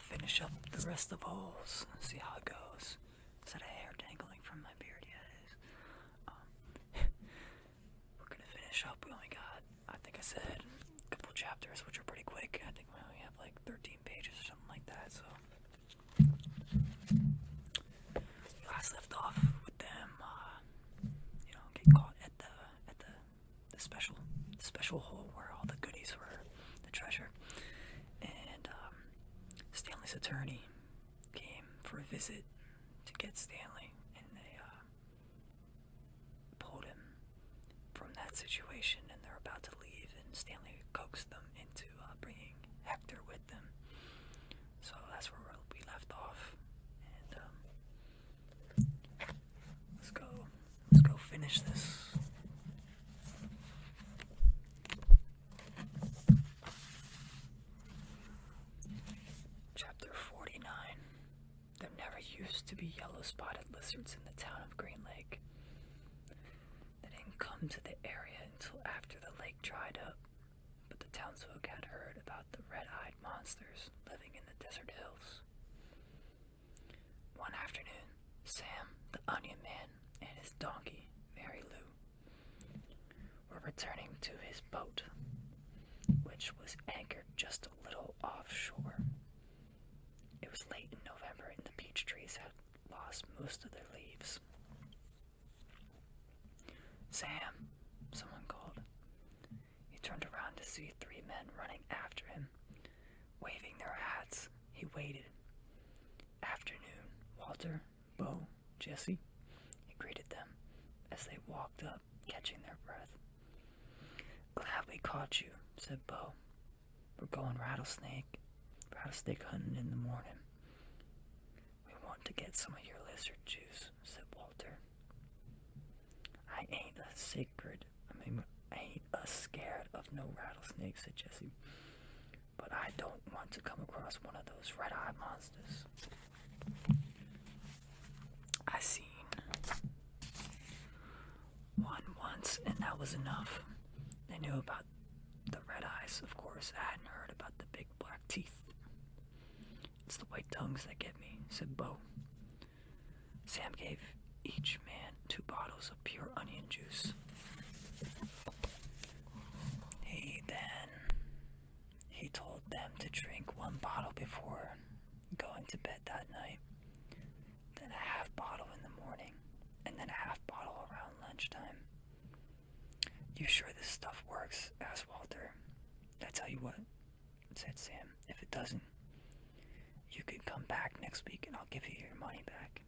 finish up the rest of the holes, see how it goes. Is that a hair dangling from my beard? Yeah, it is. We're gonna finish up. We only got, I think I said, a couple chapters, which are pretty quick. I think we only have like 13 pages or something like that, so. We last left off with them, getting caught at the special hole where all the goodies were, the treasure. And Stanley's attorney came for a visit to get Stanley, and they pulled him from that situation, and they're about to leave, and Stanley coaxed them into bringing Hector with them. So that's where we left off, and let's go finish this. Chapter 49. There never used to be yellow-spotted lizards in the town of Green Lake. They didn't come to the area until after the lake dried up, but the townsfolk had heard about the red-eyed monsters living in the desert hills. One afternoon, Sam, the Onion Man, and his donkey, Mary Lou, were returning to his boat, which was anchored just a little offshore. It was late in November, and the peach trees had lost most of their leaves. "Sam," someone called. He turned around to see 3 men running after him, waving their hats. He waited. "Afternoon, Walter, Bo, Jesse," he greeted them as they walked up, catching their breath. "Glad we caught you," said Bo. "We're going rattlesnake hunting in the morning." "We want to get some of your lizard juice," said Walter. I ain't scared of no rattlesnakes," said Jesse. "But I don't want to come across one of those red-eyed monsters. I seen one once, and that was enough." They knew about the red eyes, of course. I hadn't heard about the big black teeth. "It's the white tongues that get me," said Bo. Sam gave each man 2 bottles of pure onion juice. He told them to drink 1 bottle before going to bed that night, then a half bottle in the morning, and then a half bottle around lunchtime. "You sure this stuff works?" asked Walter. "I tell you what," said Sam, "if it doesn't, you can come back next week and I'll give you your money back."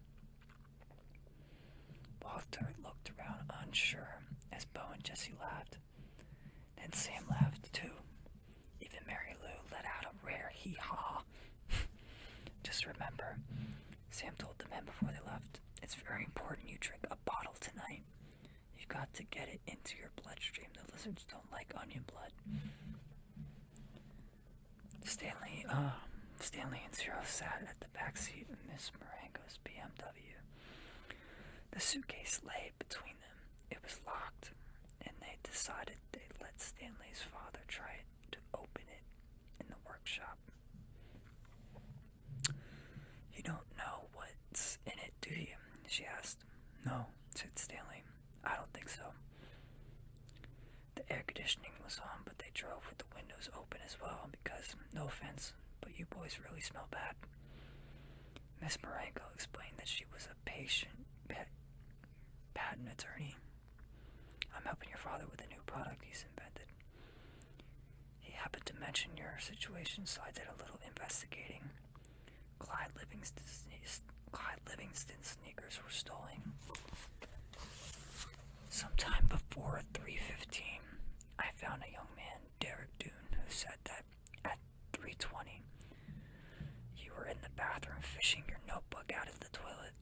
Walter looked around unsure as Bo and Jesse laughed. Then Sam laughed too. Even Mary Lou let out a rare hee-haw. "Just remember," Sam told the men before they left, "it's very important you drink a bottle tonight. You've got to get it into your bloodstream. The lizards don't like onion blood." Stanley and Zero sat at the back seat of Miss Marengo's BMW. The suitcase lay between them. It was locked, and they decided they'd let Stanley's father try to open it in the workshop. "You don't know what's in it, do you?" she asked. "No," said Stanley. "I don't think so." The air conditioning was on, but they drove with the windows open as well because, no offense, but you boys really smell bad. Miss Marengo explained that she was a patent attorney. "I'm helping your father with a new product he's invented. He happened to mention your situation, so I did a little investigating. Clyde Livingston's sneakers were stolen. Sometime before 3:15, I found a young man, Derek Doone, who said that at 3:20, you were in the bathroom fishing your notebook out of the toilet.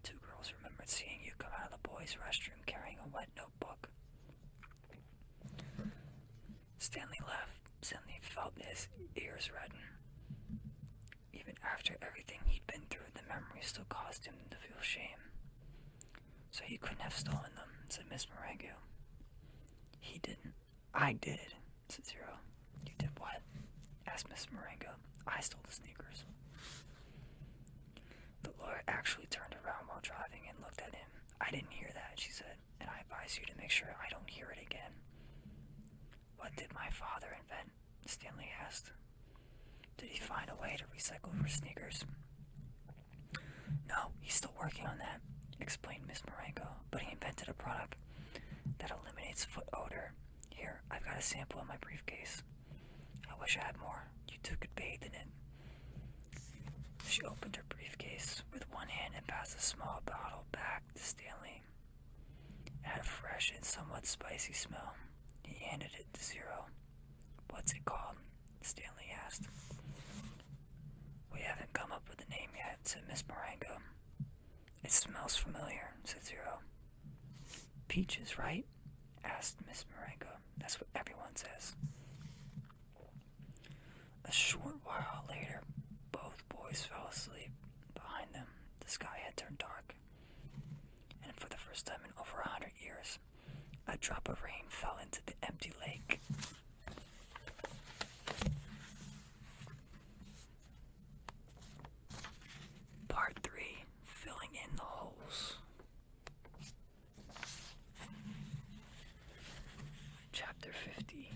2 girls remembered seeing you come out of the boys' restroom carrying a wet notebook." Stanley left. Stanley felt his ears redden. Even after everything he'd been through, the memory still caused him to feel shame. "So you couldn't have stolen them," said Miss Marengo. "He didn't." "I did," said Zero. "You did what?" asked Miss Marengo. I stole the sneakers. The lawyer actually turned around while driving and looked at him. I didn't hear that, she said, and I advise you to make sure I don't hear it again. What did my father invent? Stanley asked. Did he find a way to recycle her sneakers? No, he's still working on that, explained Miss Marengo, but he invented a product that eliminates foot odor. Here, I've got a sample in my briefcase. I wish I had more. You two could bathe in it. She opened her briefcase with one hand and passed a small bottle back to Stanley. It had a fresh and somewhat spicy smell. He handed it to Zero. What's it called? Stanley asked. We haven't come up with a name yet, said Miss Marengo. It smells familiar, said Zero. Peaches, right? Asked Miss Marengo. That's what everyone says. A short while later, both boys fell asleep. Behind them, the sky had turned dark. And for the first time in over 100 years, a drop of rain fell into the empty lake. Part 3. Filling in the holes. Chapter 50.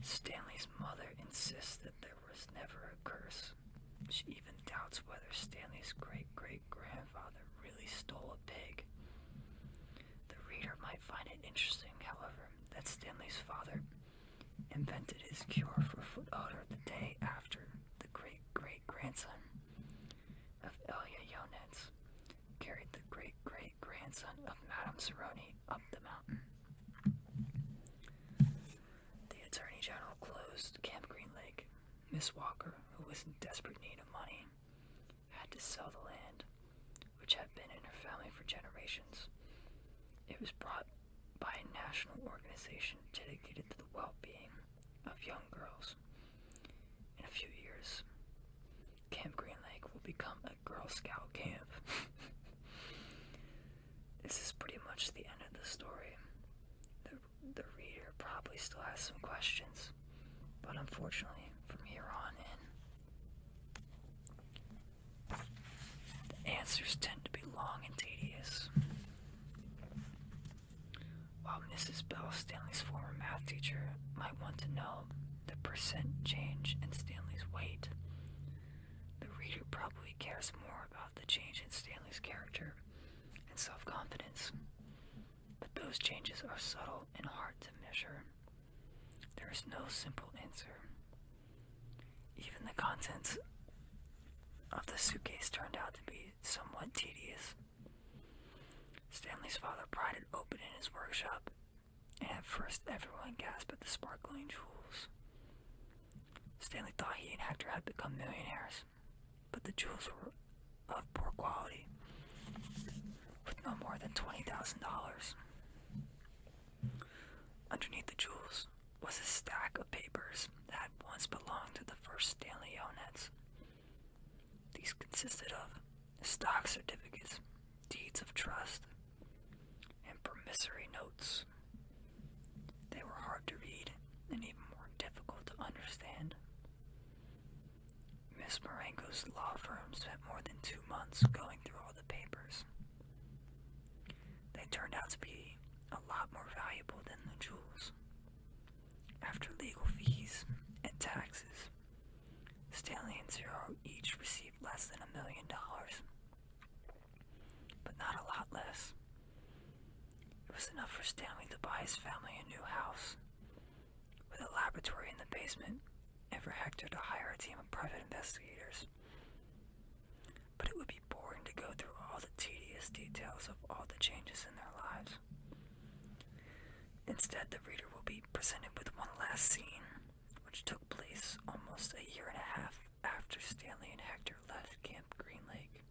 Stanley's mother insists that there was never a curse. She even doubts whether Stanley's great-great-grandfather really stole a pig. The reader might find it interesting, however, that Stanley's father invented his cure for foot odor the day after the great-great-grandson of Elia Yonets carried the great-great-grandson of Madame Zeroni up the mountain. The Attorney General closed Camp Green Lake. Miss Walker, who was in desperate need of money, had to sell the land, which had been in her family for generations. It was bought by a national organization dedicated to the well-being of young girls. In a few years, Camp Green Lake will become a Girl Scout camp. This is pretty much the end of the story. The reader probably still has some questions, but unfortunately, from here on in, the answers tend to be long and tedious. While Mrs. Bell, Stanley's former math teacher, might want to know the percent change in Stanley's weight, the reader probably cares more about the change in Stanley's character and self-confidence. But those changes are subtle and hard to measure. There is no simple answer. Even the contents of the suitcase turned out to be somewhat tedious. Stanley's father pried it open in his workshop, and at first everyone gasped at the sparkling jewels. Stanley thought he and Hector had become millionaires, but the jewels were of poor quality, with no more than $20,000. Underneath the jewels was a stack of papers that had once belonged to the first Stanley Yonets. These consisted of stock certificates, deeds of trust, and promissory notes. They were hard to read and even more difficult to understand. Miss Marengo's law firm spent more than 2 months going through all the papers. They turned out to be a lot more valuable than the jewels. After legal fees and taxes, Stanley and Zero each received less than $1 million, but not a lot less. It was enough for Stanley to buy his family a new house, with a laboratory in the basement, and for Hector to hire a team of private investigators. But it would be boring to go through all the tedious details of all the changes in their lives. Instead, the reader will be presented with one last scene, which took place almost a year and a half after Stanley and Hector left Camp Green Lake.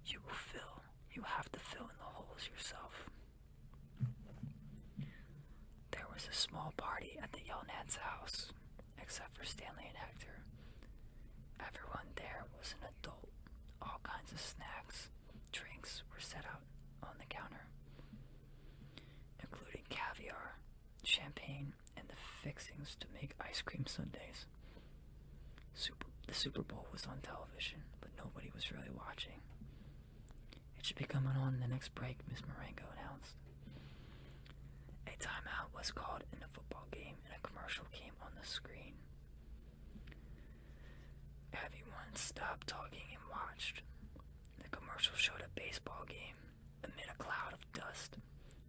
You have to fill in the holes yourself. There was a small party at the Yonets' house, except for Stanley and Hector. Everyone there was an adult. All kinds of snacks, drinks were set out on the counter, including caviar, champagne, and the fixings to make ice cream sundaes. The Super Bowl was on television, but nobody was really watching. It should be coming on in the next break, Miss Marengo announced. A timeout was called in a football game, and a commercial came on the screen. Everyone stopped talking and watched. The commercial showed a baseball game. Amid a cloud of dust,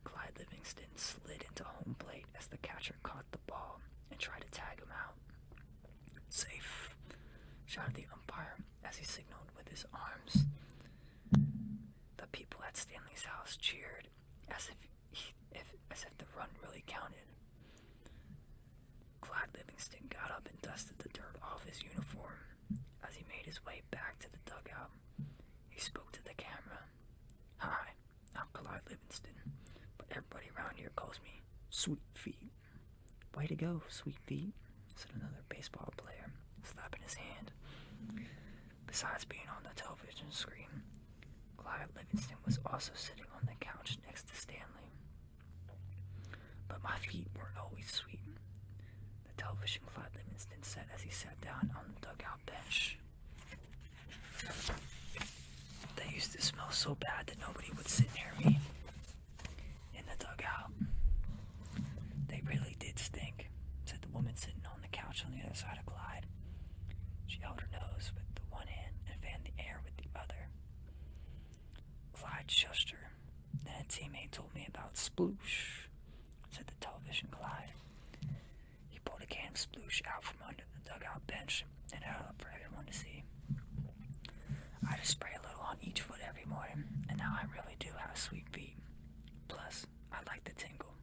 Clyde Livingston slid into home plate as the catcher caught the ball and tried to tag him out. "Safe," shouted the umpire as he signaled with his arms. The people at Stanley's house cheered as if the run really counted. Clyde Livingston got up and dusted the dirt off his uniform. As he made his way back to the dugout, he spoke to the camera. "Hi, I'm Clyde Livingston, but everybody around here calls me Sweet Feet." "Way to go, Sweet Feet," said another baseball player, slapping his hand. Besides being on the television screen, Clyde Livingston was also sitting on the couch next to Stanley. "But my feet weren't always sweet," the television Clyde Livingston said as he sat down on the dugout bench. "They used to smell so bad that nobody would sit near me in the dugout. They really did stink," said the woman sitting on the couch on the other side of Clyde. She held her nose with the one hand and fanned the air with the other. Clyde shushed her. "Then a teammate told me about sploosh," said the television Clyde. He pulled a can of sploosh out from under the dugout bench and held it up for everyone to see. "I just spray a little on each foot every morning, and now I really do have sweet feet. Plus, I like the tingle."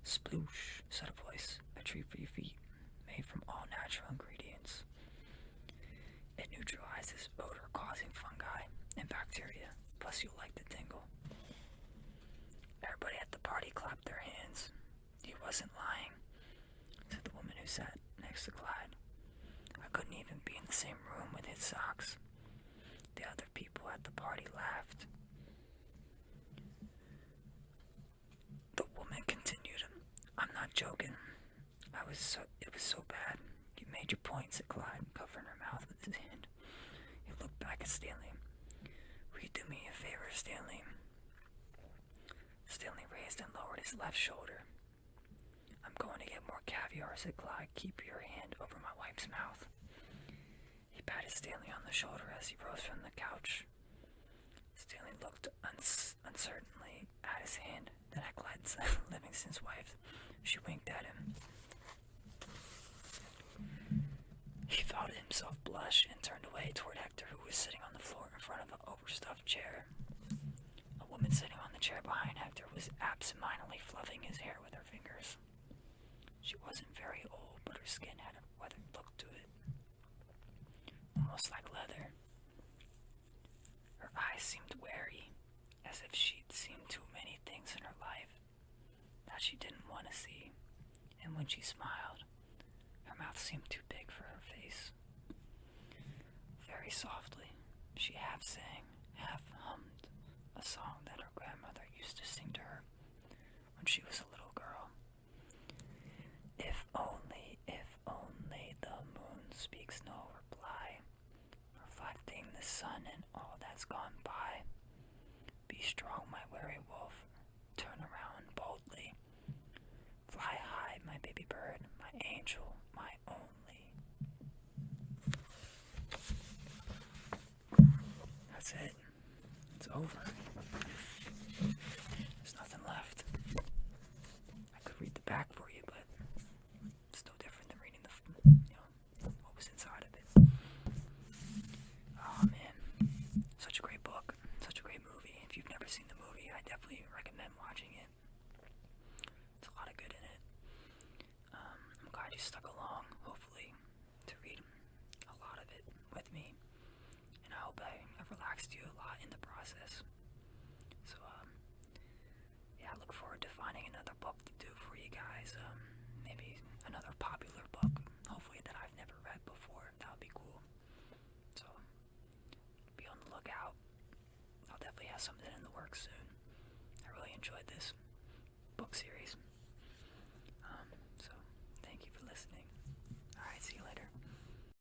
"Sploosh," said a voice, "a treat for your feet, made from all natural ingredients. It neutralizes odor-causing fungi and bacteria, plus you'll like the tingle." Everybody at the party clapped their hands. "He wasn't lying," said the woman who sat next to Clyde. "I couldn't even be in the same room with his socks." The other people at the party laughed. The woman continued, "I'm not joking. It was so bad. You made your point," said Clyde, covering her mouth with his hand. He looked back at Stanley. "Will you do me a favor, Stanley?" Stanley raised and lowered his left shoulder. "I'm going to get more caviar," said Clyde. "Keep your hand over my wife's mouth." He patted Stanley on the shoulder as he rose from the couch. Stanley looked uncertainly at his hand, then at Clyde Livingston's wife. She winked at him. He felt himself blush and turned away toward Hector, who was sitting on the floor in front of an overstuffed chair. A woman sitting on the chair behind Hector was absentmindedly fluffing his hair with her fingers. She wasn't very old, but her skin had a weathered look to it, almost like leather. Her eyes seemed wary, as if she'd seen too many things in her life that she didn't want to see, and when she smiled, her mouth seemed too big for her face. Very softly, she half sang, half hummed a song that her grandmother used to sing to her when she was a little girl. If only the moon speaks no reply, reflecting the sun and all that's gone by. Be strong, my weary wolf, turn around boldly. Fly high, my baby bird, my angel, my only." That's it. It's over. There's nothing left. I could read the back for you, but it's no different than reading what was inside of it. Oh man, such a great book, such a great movie. If you've never seen the movie, I definitely recommend watching it. There's a lot of good in it. I'm glad you stuck along, hopefully, to read a lot of it with me. And I hope I've relaxed you a lot in the process. So, I look forward to finding another book to do for you guys. Maybe another popular book, hopefully that I've never read before. That would be cool. So, be on the lookout. I'll definitely have something in the works soon. I really enjoyed this.